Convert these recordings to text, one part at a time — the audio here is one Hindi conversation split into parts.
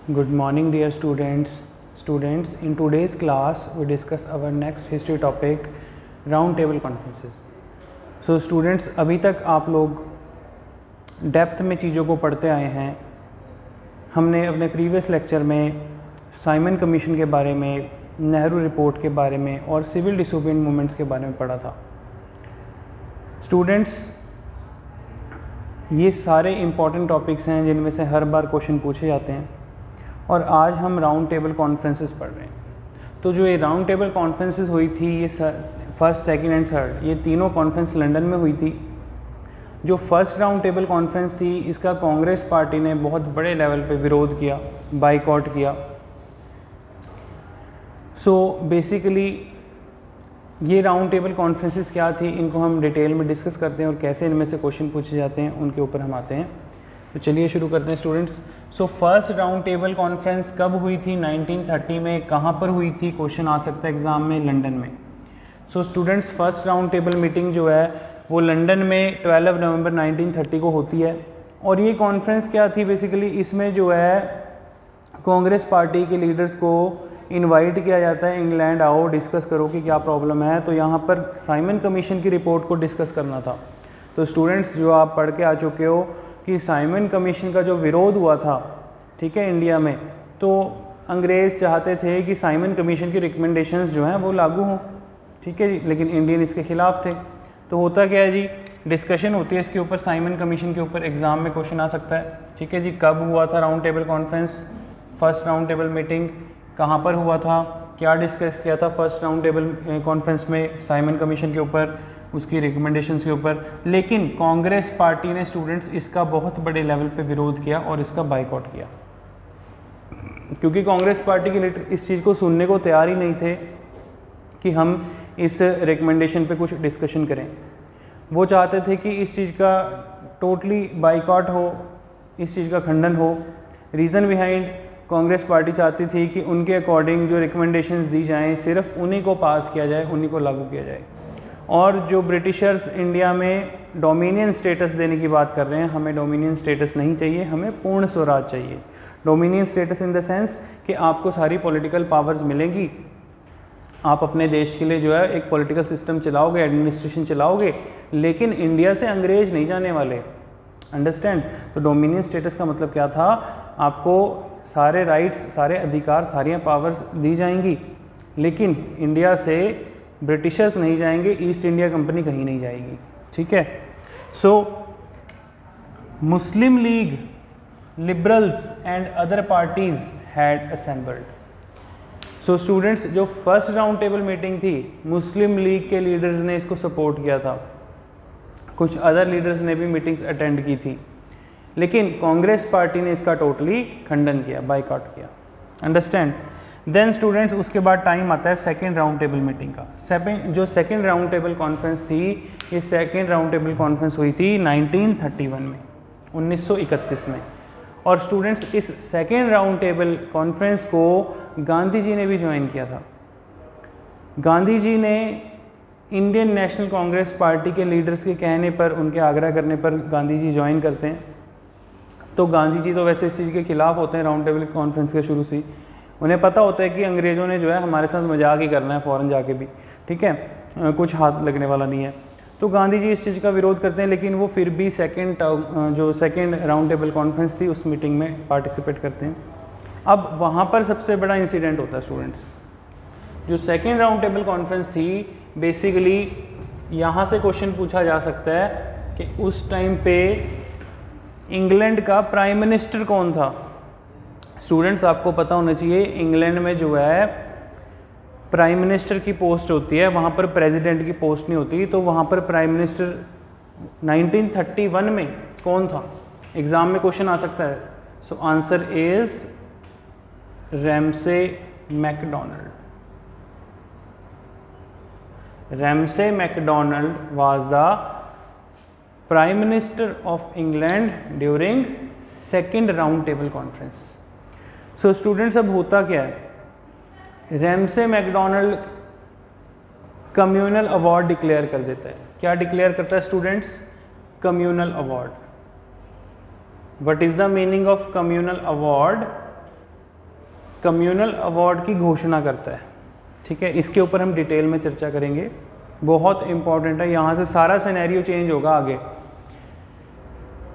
Good morning dear students. In today's class we discuss our next history topic, round table conferences. So students, अभी तक आप लोग डेप्थ में चीज़ों को पढ़ते आए हैं. हमने अपने प्रीवियस लेक्चर में साइमन कमीशन के बारे में, नेहरू रिपोर्ट के बारे में और सिविल डिसोबीडिएंस मूवमेंट्स के बारे में पढ़ा था. स्टूडेंट्स, ये सारे इम्पॉर्टेंट टॉपिक्स हैं जिनमें से हर बार क्वेश्चन पूछे जाते हैं और आज हम राउंड टेबल कॉन्फ्रेंसेस पढ़ रहे हैं. तो जो ये राउंड टेबल कॉन्फ्रेंसेस हुई थी, ये फर्स्ट, सेकंड एंड थर्ड, ये तीनों कॉन्फ्रेंस लंदन में हुई थी. जो फर्स्ट राउंड टेबल कॉन्फ्रेंस थी, इसका कांग्रेस पार्टी ने बहुत बड़े लेवल पे विरोध किया, बाइकआउट किया. सो बेसिकली ये राउंड टेबल कॉन्फ्रेंसेस क्या थी, इनको हम डिटेल में डिस्कस करते हैं और कैसे इनमें से क्वेश्चन पूछे जाते हैं उनके ऊपर हम आते हैं. तो चलिए शुरू करते हैं students. So first round table conference कब हुई थी? 1930 में. कहाँ पर हुई थी? क्वेश्चन आ सकता है एग्जाम में, लंदन में. So students, first round table meeting जो है वो लंदन में 12 नवंबर 1930 को होती है. और ये कॉन्फ्रेंस क्या थी बेसिकली, इसमें जो है कांग्रेस पार्टी के लीडर्स को इनवाइट किया जाता है, इंग्लैंड आओ डिस्कस करो कि क्या प्रॉब्लम है. तो यहाँ पर साइमन कमीशन की रिपोर्ट को डिस्कस करना था. तो स्टूडेंट्स, जो आप पढ़ के आ चुके हो कि साइमन कमीशन का जो विरोध हुआ था, ठीक है, इंडिया में, तो अंग्रेज़ चाहते थे कि साइमन कमीशन की रिकमेंडेशंस जो हैं वो लागू हों, ठीक है जी, लेकिन इंडियन इसके खिलाफ थे. तो होता क्या है जी, डिस्कशन होती है इसके ऊपर, साइमन कमीशन के ऊपर. एग्ज़ाम में क्वेश्चन आ सकता है, ठीक है जी. कब हुआ था round table conference? First round table meeting कहाँ पर हुआ था, क्या डिस्कस किया था फर्स्ट राउंड टेबल कॉन्फ्रेंस में साइमन कमीशन के ऊपर, उसकी रिकमेंडेशंस के ऊपर. लेकिन कांग्रेस पार्टी ने स्टूडेंट्स इसका बहुत बड़े लेवल पे विरोध किया और इसका बाइकआउट किया, क्योंकि कांग्रेस पार्टी के लीडर इस चीज़ को सुनने को तैयार ही नहीं थे कि हम इस रिकमेंडेशन पे कुछ डिस्कशन करें. वो चाहते थे कि इस चीज़ का टोटली बाइकआउट हो, इस चीज़ का खंडन हो. रीज़न बिहाइंड, कांग्रेस पार्टी चाहती थी कि उनके अकॉर्डिंग जो रिकमेंडेशंस दी जाएं सिर्फ उन्हीं को पास किया जाए, उन्हीं को लागू किया जाए. और जो ब्रिटिशर्स इंडिया में डोमिनियन स्टेटस देने की बात कर रहे हैं, हमें डोमिनियन स्टेटस नहीं चाहिए, हमें पूर्ण स्वराज चाहिए. Dominion status in the sense कि आपको सारी पॉलिटिकल पावर्स मिलेंगी, आप अपने देश के लिए जो है एक पॉलिटिकल सिस्टम चलाओगे, एडमिनिस्ट्रेशन चलाओगे, लेकिन इंडिया से अंग्रेज नहीं जाने वाले. अंडरस्टैंड? तो डोमिनियन स्टेटस का मतलब क्या था, आपको सारे राइट्स, सारे अधिकार, सारी पावर्स दी जाएंगी, लेकिन इंडिया से ब्रिटिशर्स नहीं जाएंगे, ईस्ट इंडिया कंपनी कहीं नहीं जाएगी, ठीक है. So Muslim league, liberals and other parties had assembled. So students, जो फर्स्ट राउंड टेबल मीटिंग थी, मुस्लिम लीग के लीडर्स ने इसको सपोर्ट किया था, कुछ अदर लीडर्स ने भी मीटिंग्स अटेंड की थी, लेकिन कांग्रेस पार्टी ने इसका टोटली खंडन किया, बाइकआउट किया. अंडरस्टैंड? देन स्टूडेंट्स, उसके बाद टाइम आता है सेकेंड राउंड टेबल मीटिंग का. जो सेकेंड राउंड टेबल कॉन्फ्रेंस थी, ये सेकेंड राउंड टेबल कॉन्फ्रेंस हुई थी 1931 में, 1931 में. और स्टूडेंट्स, इस सेकेंड राउंड टेबल कॉन्फ्रेंस को गांधी जी ने भी ज्वाइन किया था. गांधी जी ने इंडियन नेशनल कांग्रेस पार्टी के लीडर्स के कहने पर, उनके आग्रह करने पर गांधी जी ज्वाइन करते हैं. तो गांधी जी तो वैसे इस चीज़ के खिलाफ होते हैं राउंड टेबल कॉन्फ्रेंस के शुरू से. उन्हें पता होता है कि अंग्रेज़ों ने जो है हमारे साथ मजाक ही करना है फ़ौरन जाके भी, ठीक है, कुछ हाथ लगने वाला नहीं है. तो गांधी जी इस चीज़ का विरोध करते हैं, लेकिन वो फिर भी जो सेकेंड राउंड टेबल कॉन्फ्रेंस थी उस मीटिंग में पार्टिसिपेट करते हैं. अब वहाँ पर सबसे बड़ा इंसिडेंट होता है स्टूडेंट्स. जो सेकेंड राउंड टेबल कॉन्फ्रेंस थी, बेसिकली यहाँ से क्वेश्चन पूछा जा सकता है कि उस टाइम पे इंग्लैंड का प्राइम मिनिस्टर कौन था. स्टूडेंट्स, आपको पता होना चाहिए, इंग्लैंड में जो है प्राइम मिनिस्टर की पोस्ट होती है, वहाँ पर प्रेसिडेंट की पोस्ट नहीं होती. तो वहाँ पर प्राइम मिनिस्टर 1931 में कौन था? एग्ज़ाम में क्वेश्चन आ सकता है. So answer is Ramsay McDonald. Ramsay McDonald was the prime minister of England during second round table conference. So students, अब होता क्या है, Ramsay MacDonald communal award declare कर देता है. क्या डिक्लेयर करता है students? Communal award. What is the meaning of communal award? Communal award की घोषणा करता है। ठीक है, इसके ऊपर हम डिटेल में चर्चा करेंगे, बहुत इंपॉर्टेंट है, यहाँ से सारा सिनेरियो चेंज होगा आगे।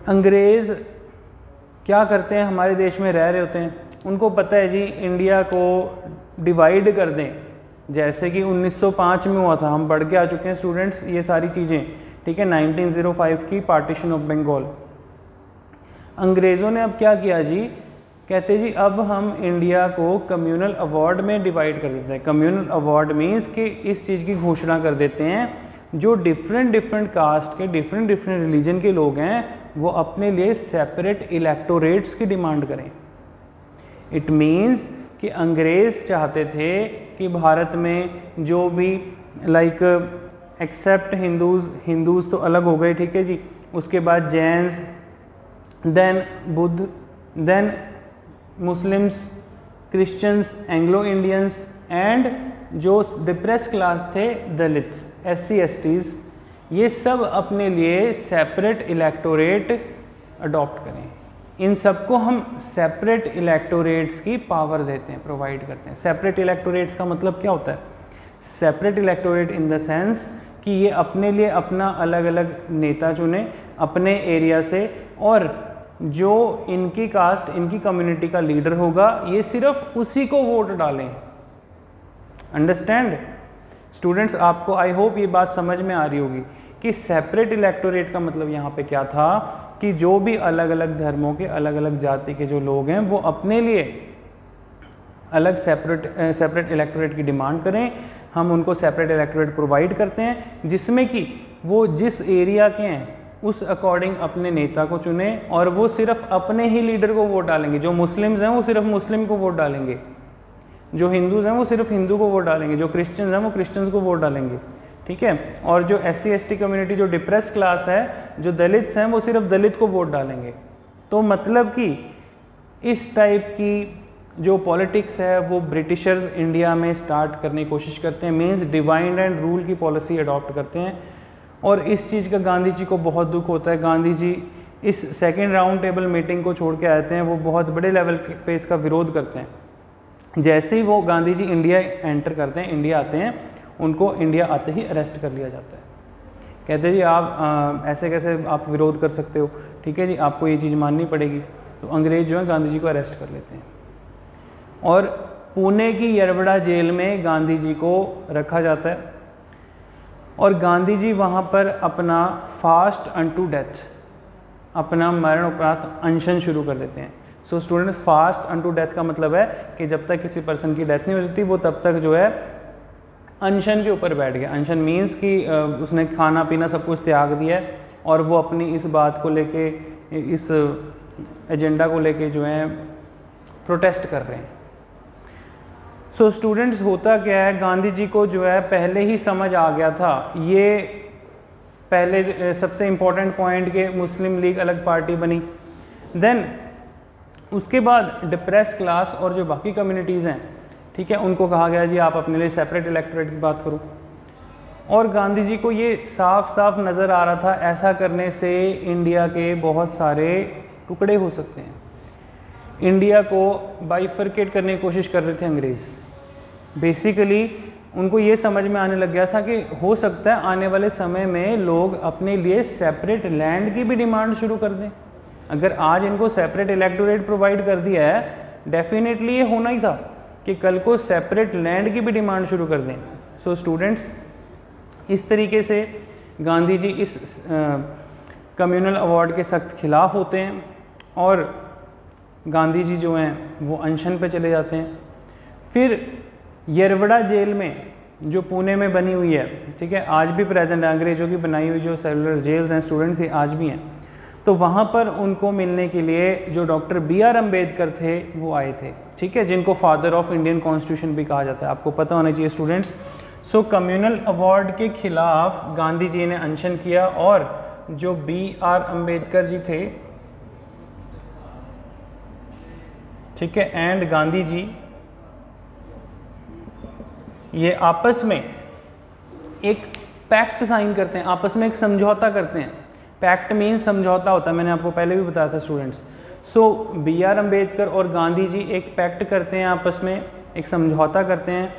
अंग्रेज़ क्या करते हैं, हमारे देश में रह रहे होते हैं, उनको पता है जी इंडिया को डिवाइड कर दें, जैसे कि 1905 में हुआ था, हम बढ़ के आ चुके हैं स्टूडेंट्स ये सारी चीज़ें। ठीक है, 1905 की पार्टीशन ऑफ बंगाल। अंग्रेज़ों ने अब क्या किया जी, कहते जी अब हम इंडिया को कम्युनल अवार्ड में डिवाइड कर देते हैं। कम्युनल अवार्ड मीन्स कि इस चीज़ की घोषणा कर देते हैं जो डिफरेंट कास्ट के डिफरेंट रिलीजन के लोग हैं वो अपने लिए सेपरेट इलेक्टोरेट्स की डिमांड करें। इट मीन्स कि अंग्रेज़ चाहते थे कि भारत में जो भी लाइक एक्सेप्ट हिंदूज़ तो अलग हो गए, ठीक है जी, उसके बाद Jains, then Buddha, then Muslims, Christians, Anglo Indians and जो डिप्रेस क्लास थे दलित्स, SC STs, ये सब अपने लिए सेपरेट इलेक्टोरेट अडॉप्ट करें। इन सबको हम सेपरेट इलेक्टोरेट्स की पावर देते हैं, प्रोवाइड करते हैं। सेपरेट इलेक्टोरेट्स का मतलब क्या होता है? Separate electorate in the sense कि ये अपने लिए अपना अलग अलग नेता चुने अपने एरिया से, और जो इनकी कास्ट, इनकी कम्युनिटी का लीडर होगा ये सिर्फ उसी को वोट डालें। अंडरस्टैंड स्टूडेंट्स, आपको आई होप ये बात समझ में आ रही होगी कि सेपरेट इलेक्टोरेट का मतलब यहाँ पे क्या था कि जो भी अलग अलग धर्मों के, अलग अलग जाति के जो लोग हैं वो अपने लिए अलग सेपरेट इलेक्टोरेट की डिमांड करें। हम उनको सेपरेट इलेक्टोरेट प्रोवाइड करते हैं जिसमें कि वो जिस एरिया के हैं उस अकॉर्डिंग अपने नेता को चुने, और वो सिर्फ अपने ही लीडर को वोट डालेंगे। जो मुस्लिम्स हैं वो सिर्फ मुस्लिम को वोट डालेंगे, जो हिंदूज़ हैं वो सिर्फ हिंदू को वोट डालेंगे, जो क्रिश्चियंस हैं वो क्रिश्चियंस को वोट डालेंगे। ठीक है, और जो SC ST कम्युनिटी, जो डिप्रेस क्लास है, जो दलित्स हैं, वो सिर्फ दलित को वोट डालेंगे। तो मतलब कि इस टाइप की जो पॉलिटिक्स है वो ब्रिटिशर्स इंडिया में स्टार्ट करने की कोशिश करते हैं, मीन्स डिवाइड एंड रूल की पॉलिसी अडॉप्ट करते हैं। और इस चीज़ का गांधी जी को बहुत दुख होता है। गांधी जी इस सेकेंड राउंड टेबल मीटिंग को छोड़ के आते हैं, वो बहुत बड़े लेवल पे इसका विरोध करते हैं। जैसे ही वो गांधी जी इंडिया एंटर करते हैं, इंडिया आते हैं, उनको इंडिया आते ही अरेस्ट कर लिया जाता है। कहते हैं जी आप ऐसे कैसे आप विरोध कर सकते हो, ठीक है जी, आपको ये चीज़ माननी पड़ेगी। तो अंग्रेज़ जो है गांधी जी को अरेस्ट कर लेते हैं और पुणे की यरवड़ा जेल में गांधी जी को रखा जाता है, और गांधी जी वहाँ पर अपना फास्ट अनटू डेथ, अपना मरण उपरांत अनशन शुरू कर देते हैं। So students, fast unto death का मतलब है कि जब तक किसी पर्सन की डेथ नहीं हो जाती वो तब तक जो है अनशन के ऊपर बैठ गया। अनशन मीन्स कि उसने खाना पीना सब कुछ त्याग दिया है और वो अपनी इस बात को लेके, इस एजेंडा को लेके जो है प्रोटेस्ट कर रहे हैं। सो स्टूडेंट्स, होता क्या है, गांधी जी को जो है पहले ही समझ आ गया था, ये पहले सबसे इम्पोर्टेंट पॉइंट के मुस्लिम लीग अलग पार्टी बनी, देन उसके बाद डिप्रेस क्लास और जो बाकी कम्युनिटीज़ हैं, ठीक है, उनको कहा गया जी आप अपने लिए सेपरेट इलेक्टोरेट की बात करो। और गांधी जी को ये साफ साफ नज़र आ रहा था ऐसा करने से इंडिया के बहुत सारे टुकड़े हो सकते हैं। इंडिया को बाइफरकेट करने की कोशिश कर रहे थे अंग्रेज़। बेसिकली उनको ये समझ में आने लग गया था कि हो सकता है आने वाले समय में लोग अपने लिए सेपरेट लैंड की भी डिमांड शुरू कर दें। अगर आज इनको सेपरेट इलेक्टोरेट प्रोवाइड कर दिया है, डेफिनेटली ये होना ही था कि कल को सेपरेट लैंड की भी डिमांड शुरू कर दें। सो स्टूडेंट्स, इस तरीके से गांधी जी इस कम्युनल अवार्ड के सख्त खिलाफ होते हैं और गांधी जी जो हैं वो अनशन पे चले जाते हैं। फिर यरवड़ा जेल में जो पुणे में बनी हुई है, ठीक है, आज भी प्रेजेंट है, अंग्रेजों की बनाई हुई जो सेलुलर जेल्स हैं स्टूडेंट्स, ये आज भी हैं। तो वहाँ पर उनको मिलने के लिए जो डॉक्टर BR अम्बेडकर थे वो आए थे, ठीक है, जिनको फादर ऑफ इंडियन कॉन्स्टिट्यूशन भी कहा जाता है, आपको पता होना चाहिए स्टूडेंट्स। सो कम्युनल अवार्ड के खिलाफ गांधी जी ने अनशन किया और जो BR अम्बेडकर जी थे, ठीक है, एंड गांधी जी, ये आपस में एक पैक्ट साइन करते हैं, आपस में एक समझौता करते हैं। पैक्ट मीन्स समझौता होता है, मैंने आपको पहले भी बताया था students. So B R Ambedkar और गांधी जी एक पैक्ट करते हैं, आपस में एक समझौता करते हैं।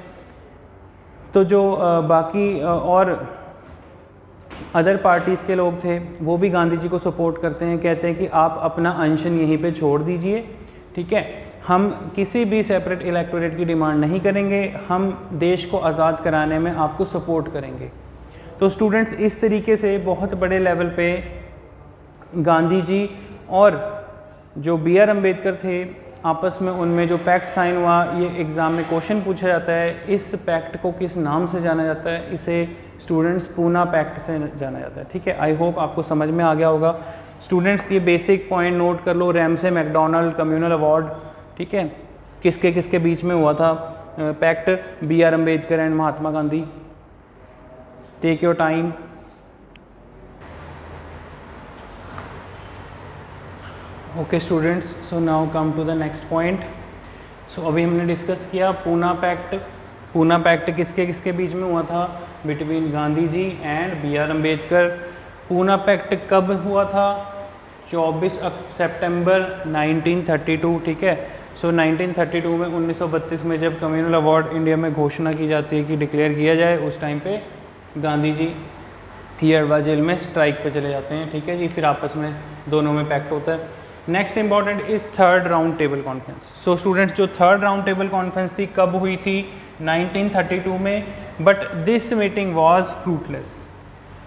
तो जो बाकी और अदर पार्टीज़ के लोग थे वो भी गांधी जी को सपोर्ट करते हैं, कहते हैं कि आप अपना अनशन यहीं पे छोड़ दीजिए, ठीक है, हम किसी भी सेपरेट इलेक्टोरेट की डिमांड नहीं करेंगे, हम देश को आज़ाद कराने में आपको सपोर्ट करेंगे। तो स्टूडेंट्स इस तरीके से बहुत बड़े लेवल पे गांधी जी और जो बी आर अम्बेडकर थे आपस में उनमें जो पैक्ट साइन हुआ, ये एग्ज़ाम में क्वेश्चन पूछा जाता है, इस पैक्ट को किस नाम से जाना जाता है? इसे स्टूडेंट्स पूना पैक्ट से जाना जाता है, ठीक है। आई होप आपको समझ में आ गया होगा। स्टूडेंट्स ये बेसिक पॉइंट नोट कर लो, रैमसे मैकडोनल्ड कम्युनल अवार्ड, ठीक है, किसके किसके बीच में हुआ था pact? B R Ambedkar and Mahatma Gandhi. Take your time. Okay students, so now come to the next point. So अभी हमने डिस्कस किया पूना पैक्ट। पूना पैक्ट किसके किसके बीच में हुआ था? Between Gandhi ji and B R Ambedkar. Poona pact कब हुआ था? 24 सितंबर 1932, ठीक है। सो 1932 में 1932 में जब कम्युनल अवार्ड इंडिया में घोषणा की जाती है कि डिक्लेयर किया जाए, उस टाइम पे गांधी जी हियरवा जेल में स्ट्राइक पे चले जाते हैं, ठीक है जी। फिर आपस में दोनों में पैक्ट होता है। Next important is third round table conference. So students जो थर्ड राउंड टेबल कॉन्फ्रेंस थी कब हुई थी? 1932 में, but this meeting was fruitless.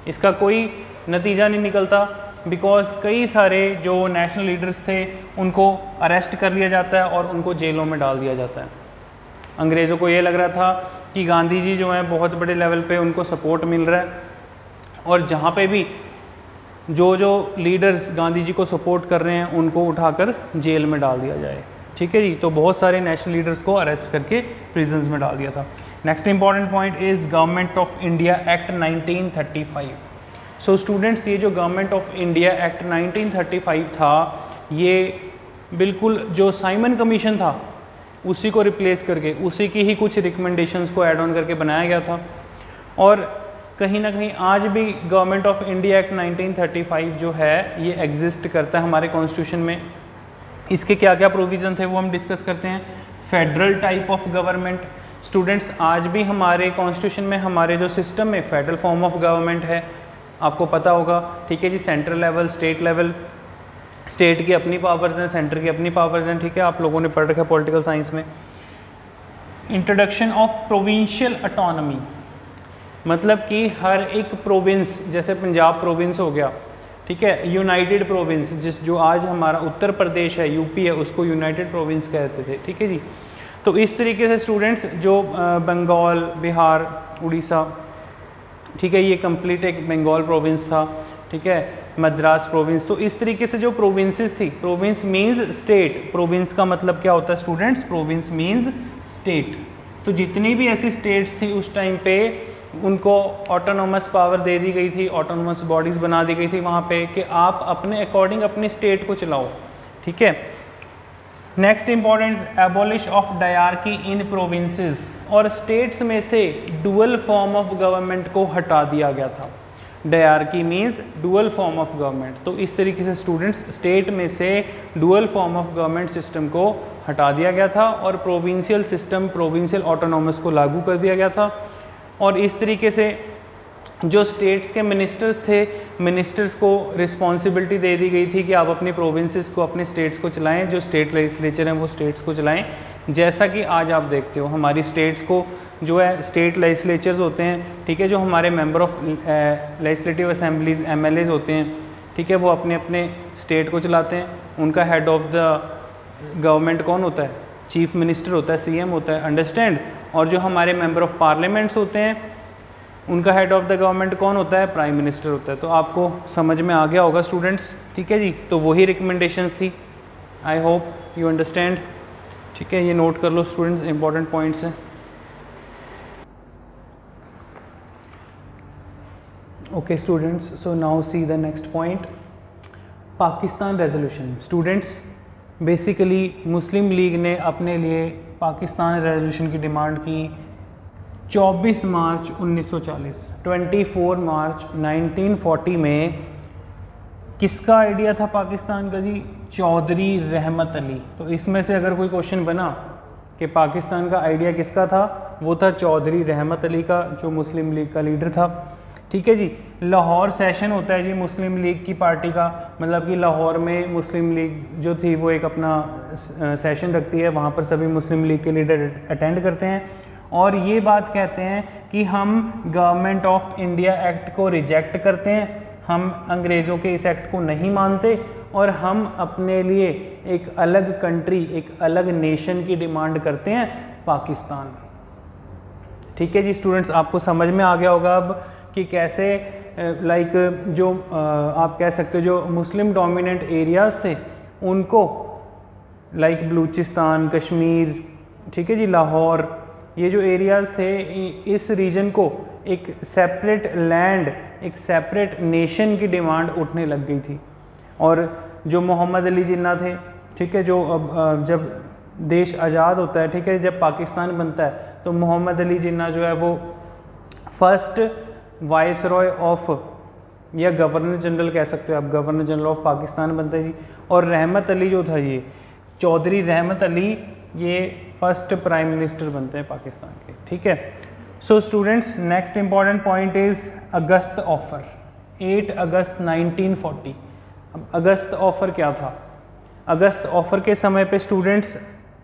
इसका कोई नतीजा नहीं निकलता बिकॉज कई सारे जो नेशनल लीडर्स थे उनको अरेस्ट कर लिया जाता है और उनको जेलों में डाल दिया जाता है। अंग्रेज़ों को ये लग रहा था कि गांधी जी जो हैं बहुत बड़े लेवल पे उनको सपोर्ट मिल रहा है और जहाँ पे भी जो लीडर्स गांधी जी को सपोर्ट कर रहे हैं उनको उठाकर जेल में डाल दिया जाए, ठीक है जी। तो बहुत सारे नेशनल लीडर्स को अरेस्ट करके प्रिजन्स में डाल दिया था। Next important point is government of India act 1935। So students ये जो गवर्नमेंट ऑफ इंडिया एक्ट 1935 था, ये बिल्कुल जो साइमन कमीशन था उसी को रिप्लेस करके उसी की ही कुछ रिकमेंडेशंस को ऐड ऑन करके बनाया गया था। और कहीं ना कहीं आज भी गवर्नमेंट ऑफ इंडिया एक्ट 1935 जो है ये एग्जिस्ट करता है हमारे कॉन्स्टिट्यूशन में। इसके क्या क्या प्रोविज़न थे वो हम डिस्कस करते हैं। Federal type of government. Students आज भी हमारे कॉन्स्टिट्यूशन में हमारे जो सिस्टम में फेडरल फॉर्म ऑफ गवर्नमेंट है, आपको पता होगा, ठीक है जी। Central level, state level, state की अपनी पावर्स हैं, सेंटर की अपनी पावर्स हैं, ठीक है, आप लोगों ने पढ़ रखा है पॉलिटिकल साइंस में। इंट्रोडक्शन ऑफ प्रोविंशियल ऑटोनॉमी, मतलब कि हर एक प्रोविंस, जैसे पंजाब प्रोविंस हो गया, ठीक है, यूनाइटेड प्रोविंस, जो आज हमारा उत्तर प्रदेश है, यूपी है, उसको यूनाइटेड प्रोविंस कहते थे, ठीक है जी। तो इस तरीके से स्टूडेंट्स जो बंगाल, बिहार, उड़ीसा, ठीक है, ये कंप्लीट एक बंगाल प्रोविंस था, ठीक है, मद्रास प्रोविंस। तो इस तरीके से जो प्रोविंसेस थी, प्रोविंस मीन्स स्टेट, प्रोविंस का मतलब क्या होता है स्टूडेंट्स? Province means state. तो जितनी भी ऐसी स्टेट्स थी उस टाइम पे उनको ऑटोनोमस पावर दे दी गई थी, ऑटोनोमस बॉडीज़ बना दी गई थी वहाँ पे कि आप अपने अकॉर्डिंग अपनी स्टेट को चलाओ, ठीक है। Next important, abolish of diarchy in provinces. और स्टेट्स में से डुअल फॉर्म ऑफ गवर्नमेंट को हटा दिया गया था। Diarchy means dual form of government. तो इस तरीके से स्टूडेंट्स स्टेट में से dual form of government system को हटा दिया गया था और प्रोविंशियल सिस्टम, प्रोविंशियल ऑटोनोमस को लागू कर दिया गया था। और इस तरीके से जो स्टेट्स के मिनिस्टर्स थे, मिनिस्टर्स को रिस्पॉन्सिबिलिटी दे दी गई थी कि आप अपनी प्रोविंसेस को, अपने स्टेट्स को चलाएं, जो स्टेट लेजिस्लेचर हैं वो स्टेट्स को चलाएं। जैसा कि आज आप देखते हो हमारी स्टेट्स को जो है स्टेट लेजिस्लेचर्स होते हैं, ठीक है, जो हमारे member of legislative assemblies MLAs होते हैं, ठीक है, वो अपने अपने स्टेट को चलाते हैं। उनका हेड ऑफ द गवर्नमेंट कौन होता है? चीफ मिनिस्टर होता है, CM होता है, अंडरस्टैंड। और जो हमारे मेंबर ऑफ पार्लियामेंट्स होते हैं उनका हेड ऑफ द गवर्नमेंट कौन होता है? प्राइम मिनिस्टर होता है। तो आपको समझ में आ गया होगा स्टूडेंट्स, ठीक है जी। तो वही रिकमेंडेशंस थी, आई होप यू अंडरस्टैंड, ठीक है। ये नोट कर लो स्टूडेंट्स, इंपॉर्टेंट पॉइंट्स हैं। Okay students, so now see the next point, Pakistan resolution. Students basically Muslim league ने अपने लिए पाकिस्तान रेजोल्यूशन की डिमांड की 24 मार्च 1940, 24 मार्च 1940 में किसका आइडिया था पाकिस्तान का जी? चौधरी रहमत अली। तो इसमें से अगर कोई क्वेश्चन बना कि पाकिस्तान का आइडिया किसका था, वो था चौधरी रहमत अली का, जो मुस्लिम लीग का लीडर था। ठीक है जी। लाहौर सेशन होता है जी मुस्लिम लीग की पार्टी का, मतलब कि लाहौर में मुस्लिम लीग जो थी वो एक अपना सेशन रखती है, वहाँ पर सभी मुस्लिम लीग के लीडर अटेंड करते हैं और ये बात कहते हैं कि हम गवर्नमेंट ऑफ इंडिया एक्ट को रिजेक्ट करते हैं, हम अंग्रेज़ों के इस एक्ट को नहीं मानते और हम अपने लिए एक अलग कंट्री, एक अलग नेशन की डिमांड करते हैं, पाकिस्तान। ठीक है जी स्टूडेंट्स, आपको समझ में आ गया होगा अब कि कैसे लाइक जो आप कह सकते हो जो मुस्लिम डोमिनेंट एरियाज़ थे उनको लाइक बलूचिस्तान, कश्मीर, ठीक है जी, लाहौर, ये जो एरियाज़ थे इस रीजन को एक सेपरेट लैंड, एक सेपरेट नेशन की डिमांड उठने लग गई थी। और जो मोहम्मद अली जिन्ना थे, ठीक है, जो अब जब देश आज़ाद होता है, ठीक है, जब पाकिस्तान बनता है तो मोहम्मद अली जिन्ना जो है वो फर्स्ट वाइस रॉय ऑफ या गवर्नर जनरल कह सकते हो आप, गवर्नर जनरल ऑफ पाकिस्तान बनता है जी। और रहमत अली जो था, ये चौधरी रहमत अली, ये फर्स्ट प्राइम मिनिस्टर बनते हैं पाकिस्तान के। ठीक है। So students, next important point is August offer, 8 अगस्त 1940। अब अगस्त ऑफर क्या था? अगस्त ऑफर के समय पे स्टूडेंट्स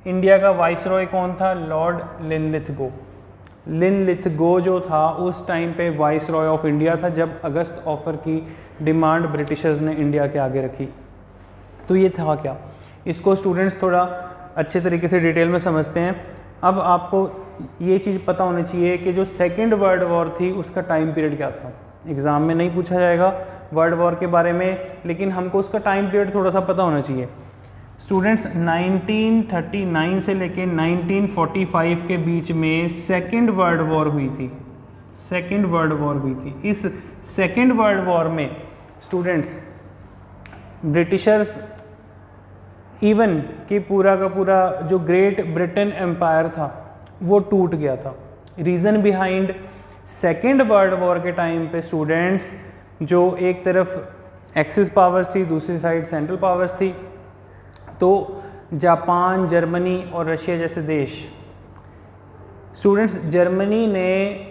इंडिया का वाइस रॉय कौन था? Lord Linlithgow. लिनलिथगो जो था उस टाइम पे वाइस रॉय ऑफ इंडिया था जब अगस्त ऑफर की डिमांड ब्रिटिशर्स ने इंडिया के आगे रखी। तो ये था क्या, इसको स्टूडेंट्स थोड़ा अच्छे तरीके से डिटेल में समझते हैं। अब आपको ये चीज़ पता होनी चाहिए कि जो सेकेंड वर्ल्ड वॉर थी उसका टाइम पीरियड क्या था। एग्ज़ाम में नहीं पूछा जाएगा वर्ल्ड वॉर के बारे में, लेकिन हमको उसका टाइम पीरियड थोड़ा सा पता होना चाहिए। स्टूडेंट्स 1939 से लेके 1945 के बीच में सेकेंड वर्ल्ड वॉर हुई थी। सेकेंड वर्ल्ड वॉर हुई थी। इस सेकेंड वर्ल्ड वॉर में स्टूडेंट्स ब्रिटिशर्स इवन कि पूरा का पूरा जो ग्रेट ब्रिटेन एम्पायर था वो टूट गया था। Reason behind second world war के टाइम पे स्टूडेंट्स, जो एक तरफ एक्सिस पावर्स थी, दूसरी साइड सेंट्रल पावर्स थी, तो जापान, जर्मनी और रशिया जैसे देश, स्टूडेंट्स जर्मनी ने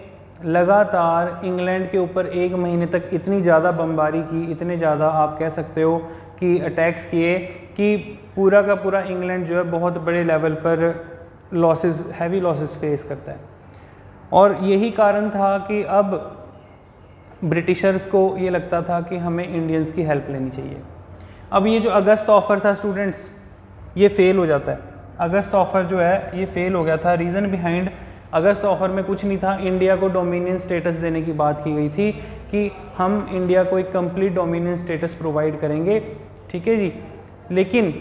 लगातार इंग्लैंड के ऊपर 1 महीने तक इतनी ज़्यादा बमबारी की, इतने ज़्यादा आप कह सकते हो कि अटैक्स किए कि पूरा का पूरा इंग्लैंड जो है बहुत बड़े लेवल पर लॉसेस, हैवी लॉसेस फेस करता है। और यही कारण था कि अब ब्रिटिशर्स को ये लगता था कि हमें इंडियंस की हेल्प लेनी चाहिए। अब ये जो अगस्त ऑफ़र था स्टूडेंट्स, ये फेल हो जाता है। अगस्त ऑफ़र जो है ये फेल हो गया था। रीज़न बिहाइंड अगस्त ऑफ़र में कुछ नहीं था, इंडिया को डोमिनियन स्टेटस देने की बात की गई थी कि हम इंडिया को एक कंप्लीट डोमिनियन स्टेटस प्रोवाइड करेंगे। ठीक है जी। लेकिन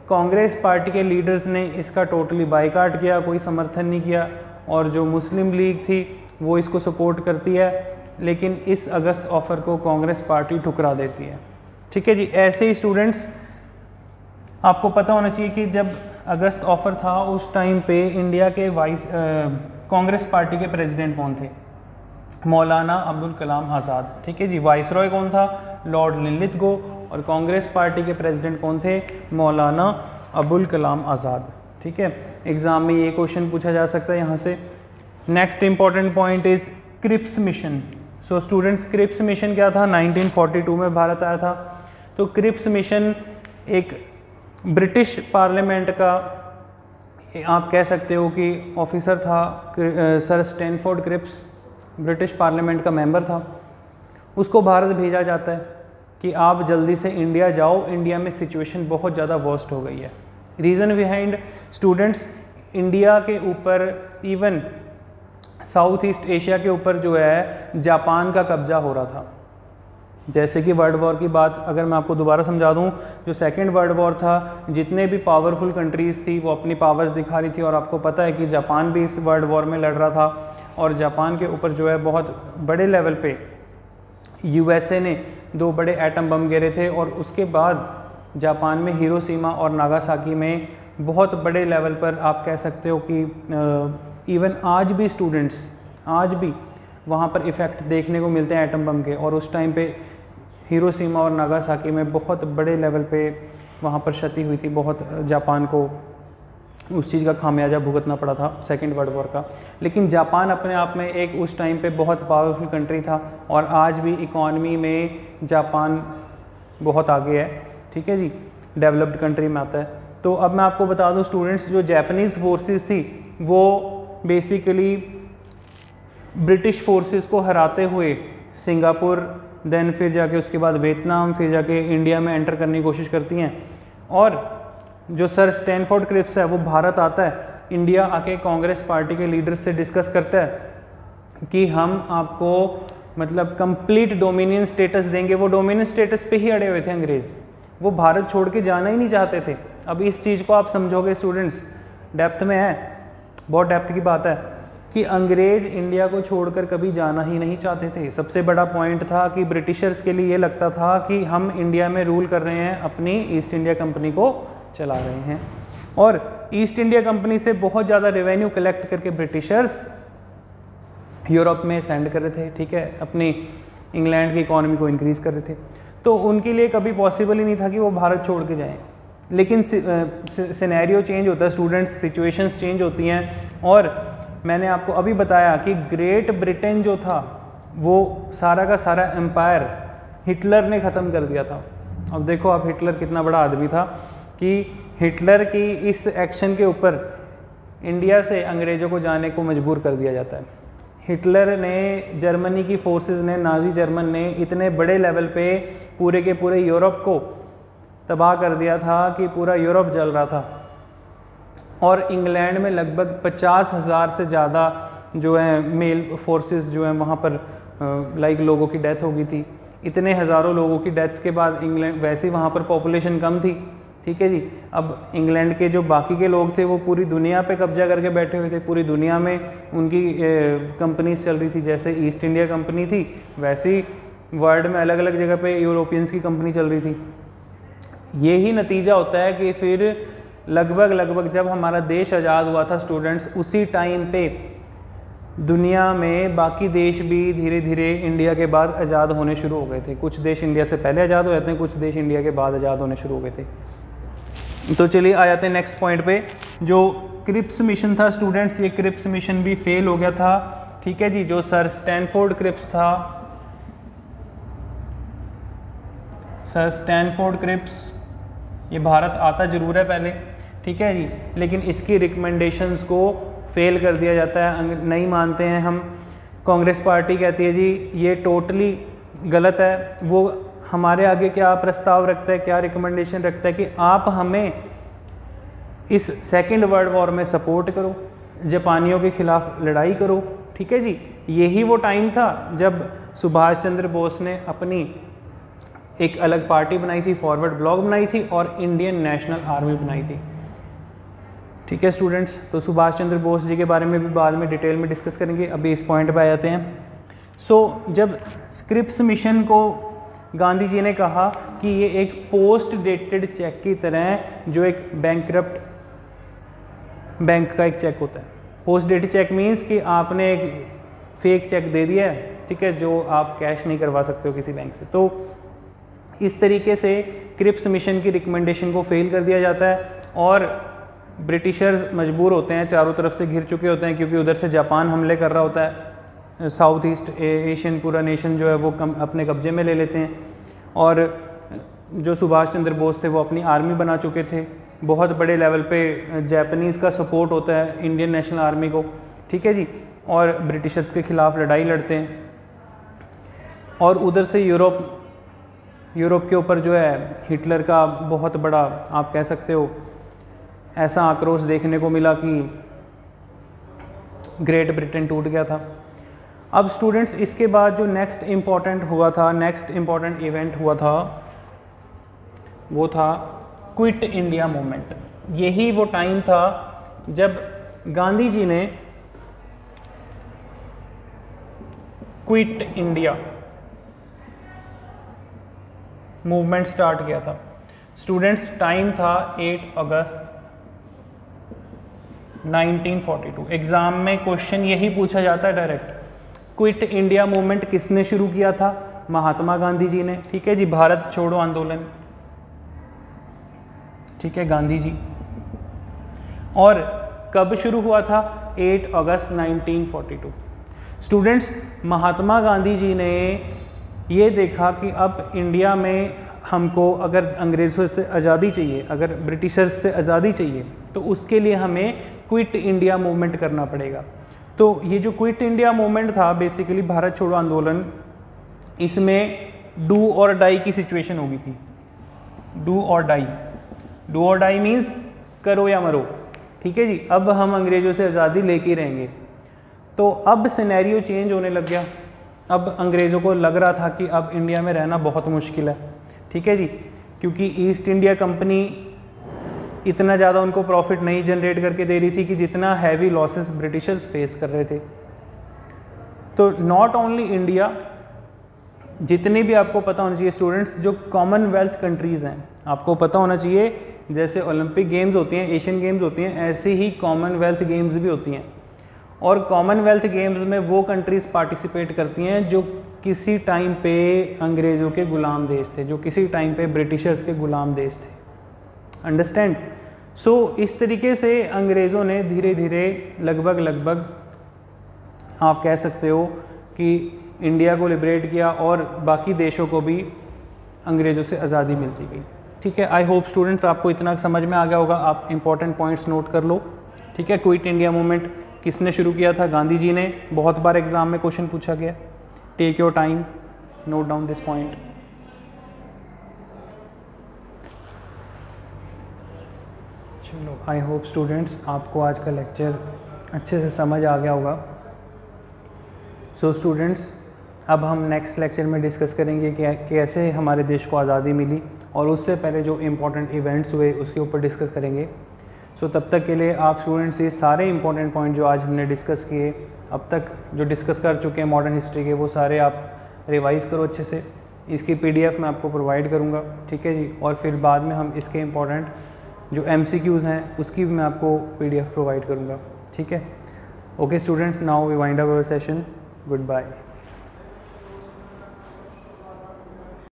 कांग्रेस पार्टी के लीडर्स ने इसका टोटली बायकॉट किया, कोई समर्थन नहीं किया, और जो मुस्लिम लीग थी वो इसको सपोर्ट करती है, लेकिन इस अगस्त ऑफ़र को कांग्रेस पार्टी ठुकरा देती है। ठीक है जी। ऐसे ही स्टूडेंट्स आपको पता होना चाहिए कि जब अगस्त ऑफ़र था उस टाइम पे इंडिया के कांग्रेस पार्टी के प्रेसिडेंट कौन थे? मौलाना अब्दुल कलाम आज़ाद। ठीक है जी। वाइस रॉय कौन था? Lord Linlithgow. और कांग्रेस पार्टी के प्रेसिडेंट कौन थे? मौलाना अबुल कलाम आज़ाद। ठीक है। एग्ज़ाम में ये क्वेश्चन पूछा जा सकता है यहाँ से। Next important point is Cripps mission. So students, Cripps mission क्या था? 1942 में भारत आया था। तो क्रिप्स मिशन एक ब्रिटिश पार्लियामेंट का आप कह सकते हो कि ऑफिसर था, sir Stanford Cripps, British parliament का मेंबर था। उसको भारत भेजा जाता है कि आप जल्दी से इंडिया जाओ, इंडिया में सिचुएशन बहुत ज़्यादा वर्स्ट हो गई है। रीज़न बिहाइंड स्टूडेंट्स, इंडिया के ऊपर इवन साउथ ईस्ट एशिया के ऊपर जो है जापान का कब्जा हो रहा था। जैसे कि वर्ल्ड वॉर की बात अगर मैं आपको दोबारा समझा दूं, जो सेकेंड वर्ल्ड वॉर था, जितने भी पावरफुल कंट्रीज़ थी वो अपनी पावर्स दिखा रही थी, और आपको पता है कि जापान भी इस वर्ल्ड वॉर में लड़ रहा था, और जापान के ऊपर जो है बहुत बड़े लेवल पे यूएसए ने 2 बड़े एटम बम गिरे थे, और उसके बाद जापान में हिरोशिमा और नागासाकी में बहुत बड़े लेवल पर आप कह सकते हो कि इवन आज भी स्टूडेंट्स, आज भी वहाँ पर इफ़ेक्ट देखने को मिलते हैं एटम बम के। और उस टाइम पे हिरोशिमा और नागासाकी में बहुत बड़े लेवल पे वहाँ पर क्षति हुई थी, बहुत जापान को उस चीज़ का खामियाजा भुगतना पड़ा था सेकेंड वर्ल्ड वॉर का। लेकिन जापान अपने आप में एक उस टाइम पे बहुत पावरफुल कंट्री था और आज भी इकॉनमी में जापान बहुत आगे है, ठीक है जी, डेवलप्ड कंट्री में आता है। तो अब मैं आपको बता दूं स्टूडेंट्स, जो जापानीज़ फोर्सेस थी वो बेसिकली ब्रिटिश फोर्सेस को हराते हुए सिंगापुर, देन फिर जाके उसके बाद वियतनाम, फिर जाके इंडिया में एंटर करने की कोशिश करती हैं। और जो सर स्टैनफोर्ड क्रिप्स है वो भारत आता है, इंडिया आके कांग्रेस पार्टी के लीडर्स से डिस्कस करता है कि हम आपको मतलब कंप्लीट डोमिनियन स्टेटस देंगे। वो डोमिनियन स्टेटस पे ही अड़े हुए थे अंग्रेज़, वो भारत छोड़ के जाना ही नहीं चाहते थे। अब इस चीज़ को आप समझोगे स्टूडेंट्स, डेप्थ में है, बहुत डेप्थ की बात है कि अंग्रेज़ इंडिया को छोड़कर कभी जाना ही नहीं चाहते थे। सबसे बड़ा पॉइंट था कि ब्रिटिशर्स के लिए ये लगता था कि हम इंडिया में रूल कर रहे हैं, अपनी ईस्ट इंडिया कंपनी को चला रहे हैं, और ईस्ट इंडिया कंपनी से बहुत ज़्यादा रेवेन्यू कलेक्ट करके ब्रिटिशर्स यूरोप में सेंड कर रहे थे, ठीक है, अपनी इंग्लैंड की इकॉनमी को इंक्रीज़ कर रहे थे। तो उनके लिए कभी पॉसिबल ही नहीं था कि वो भारत छोड़ के जाएं। लेकिन सिनेरियो चेंज होता है स्टूडेंट्स, सिचुएशंस चेंज होती हैं, और मैंने आपको अभी बताया कि ग्रेट ब्रिटेन जो था वो सारा का सारा एम्पायर हिटलर ने ख़त्म कर दिया था। अब देखो आप, हिटलर कितना बड़ा आदमी था कि हिटलर की इस एक्शन के ऊपर इंडिया से अंग्रेज़ों को जाने को मजबूर कर दिया जाता है। हिटलर ने, जर्मनी की फोर्सेस ने, नाजी जर्मन ने इतने बड़े लेवल पे पूरे के पूरे यूरोप को तबाह कर दिया था कि पूरा यूरोप जल रहा था, और इंग्लैंड में लगभग 50,000 से ज़्यादा जो है मेल फोर्सेस जो हैं वहाँ पर लाइक लोगों की डेथ हो गई थी। इतने हज़ारों लोगों की डेथ्स के बाद इंग्लैंड, वैसे ही वहाँ पर पॉपुलेशन कम थी, ठीक है जी। अब इंग्लैंड के जो बाकी के लोग थे वो पूरी दुनिया पे कब्जा करके बैठे हुए थे, पूरी दुनिया में उनकी कंपनीज चल रही थी। जैसे ईस्ट इंडिया कंपनी थी, वैसे ही वर्ल्ड में अलग अलग जगह पे यूरोपियंस की कंपनी चल रही थी। यही नतीजा होता है कि फिर लगभग जब हमारा देश आज़ाद हुआ था स्टूडेंट्स, उसी टाइम पे दुनिया में बाकी देश भी धीरे धीरे इंडिया के बाद आज़ाद होने शुरू हो गए थे। कुछ देश इंडिया से पहले आज़ाद हो जाते हैं, कुछ देश इंडिया के बाद आज़ाद होने शुरू हो गए थे। तो चलिए आ जाते हैं नेक्स्ट पॉइंट पे। जो क्रिप्स मिशन था स्टूडेंट्स, ये क्रिप्स मिशन भी फेल हो गया था, ठीक है जी। जो सर स्टैनफोर्ड क्रिप्स था, सर स्टैनफोर्ड क्रिप्स, ये भारत आता ज़रूर है पहले, ठीक है जी, लेकिन इसकी रिकमेंडेशंस को फेल कर दिया जाता है, नहीं मानते हैं हम। कांग्रेस पार्टी कहती है जी ये टोटली गलत है। वो हमारे आगे क्या प्रस्ताव रखता है, क्या रिकमेंडेशन रखता है कि आप हमें इस सेकेंड वर्ल्ड वॉर में सपोर्ट करो, जापानियों के खिलाफ लड़ाई करो, ठीक है जी। यही वो टाइम था जब सुभाष चंद्र बोस ने अपनी एक अलग पार्टी बनाई थी, फॉरवर्ड ब्लॉक बनाई थी और इंडियन नेशनल आर्मी बनाई थी, ठीक है स्टूडेंट्स। तो सुभाष चंद्र बोस जी के बारे में भी बाद में डिटेल में डिस्कस करेंगे, अभी इस पॉइंट पे आ जाते हैं। जब क्रिप्स मिशन को गांधी जी ने कहा कि ये एक पोस्ट डेटेड चेक की तरह, जो एक बैंकरप्ट बैंक का एक चेक होता है। पोस्ट डेटेड चेक मीन्स कि आपने एक फेक चेक दे दिया है, ठीक है, जो आप कैश नहीं करवा सकते हो किसी बैंक से। तो इस तरीके से क्रिप्स मिशन की रिकमेंडेशन को फेल कर दिया जाता है और ब्रिटिशर्स मजबूर होते हैं, चारों तरफ से घिर चुके होते हैं, क्योंकि उधर से जापान हमले कर रहा होता है, साउथ ईस्ट एशियन पूरा नेशन जो है वो अपने कब्जे में ले लेते हैं। और जो सुभाष चंद्र बोस थे वो अपनी आर्मी बना चुके थे, बहुत बड़े लेवल पे जापानीज़ का सपोर्ट होता है इंडियन नेशनल आर्मी को, ठीक है जी, और ब्रिटिशर्स के ख़िलाफ़ लड़ाई लड़ते हैं। और उधर से यूरोप के ऊपर जो है हिटलर का बहुत बड़ा, आप कह सकते हो, ऐसा आक्रोश देखने को मिला कि ग्रेट ब्रिटेन टूट गया था। अब स्टूडेंट्स इसके बाद जो नेक्स्ट इम्पॉर्टेंट इवेंट हुआ था वो था क्विट इंडिया मूवमेंट। यही वो टाइम था जब गांधी जी ने क्विट इंडिया मूवमेंट स्टार्ट किया था। स्टूडेंट्स टाइम था 8 अगस्त 1942। एग्ज़ाम में क्वेश्चन यही पूछा जाता है डायरेक्ट, क्विट इंडिया मूवमेंट किसने शुरू किया था, महात्मा गांधी जी ने, ठीक है जी, भारत छोड़ो आंदोलन, ठीक है, गांधी जी। और कब शुरू हुआ था? 8 अगस्त 1942। स्टूडेंट्स, महात्मा गांधी जी ने ये देखा कि अब इंडिया में हमको अगर अंग्रेज़ों से आज़ादी चाहिए, अगर ब्रिटिशर्स से आज़ादी चाहिए, तो उसके लिए हमें क्विट इंडिया मूवमेंट करना पड़ेगा। तो ये जो क्विट इंडिया मूवमेंट था, बेसिकली भारत छोड़ो आंदोलन, इसमें डू और डाई की सिचुएशन हो गई थी। डू और डाई, डू और डाई मीन्स करो या मरो, ठीक है जी। अब हम अंग्रेज़ों से आज़ादी लेके ही रहेंगे। तो अब सिनेरियो चेंज होने लग गया। अब अंग्रेज़ों को लग रहा था कि अब इंडिया में रहना बहुत मुश्किल है, ठीक है जी, क्योंकि ईस्ट इंडिया कंपनी इतना ज़्यादा उनको प्रॉफिट नहीं जनरेट करके दे रही थी कि जितना हैवी लॉसेस ब्रिटिशर्स फेस कर रहे थे। तो नॉट ओनली इंडिया, जितने भी आपको पता होना चाहिए स्टूडेंट्स, जो कॉमनवेल्थ कंट्रीज़ हैं, आपको पता होना चाहिए, जैसे ओलंपिक गेम्स होती हैं, एशियन गेम्स होती हैं, ऐसे ही कॉमनवेल्थ गेम्स भी होती हैं। और कॉमनवेल्थ गेम्स में वो कंट्रीज़ पार्टिसिपेट करती हैं जो किसी टाइम पे अंग्रेज़ों के ग़ुलाम देश थे, जो किसी टाइम पे ब्रिटिशर्स के ग़ुलाम देश थे। अंडरस्टैंड? सो इस तरीके से अंग्रेज़ों ने धीरे धीरे लगभग आप कह सकते हो कि इंडिया को लिबरेट किया और बाकी देशों को भी अंग्रेज़ों से आज़ादी मिलती गई, ठीक है। आई होप स्टूडेंट्स आपको इतना समझ में आ गया होगा। आप इंपॉर्टेंट पॉइंट्स नोट कर लो, ठीक है। क्विट इंडिया मूवमेंट किसने शुरू किया था? गांधी जी ने। बहुत बार एग्जाम में क्वेश्चन पूछा गया। Take your time, note down this point. चलो, आई होप स्टूडेंट्स आपको आज का लेक्चर अच्छे से समझ आ गया होगा। सो स्टूडेंट्स, अब हम नेक्स्ट लेक्चर में डिस्कस करेंगे कि कैसे हमारे देश को आज़ादी मिली, और उससे पहले जो इम्पोर्टेंट इवेंट्स हुए उसके ऊपर डिस्कस करेंगे। सो तब तक के लिए आप स्टूडेंट्स ये सारे इंपॉर्टेंट पॉइंट जो आज हमने डिस्कस किए, अब तक जो डिस्कस कर चुके हैं मॉडर्न हिस्ट्री के, वो सारे आप रिवाइज़ करो अच्छे से। इसकी PDF मैं आपको प्रोवाइड करूँगा, ठीक है जी। और फिर बाद में हम इसके इम्पॉर्टेंट जो MCQs हैं उसकी भी मैं आपको PDF प्रोवाइड करूँगा, ठीक है। Okay students, now we wind up our session. Good bye.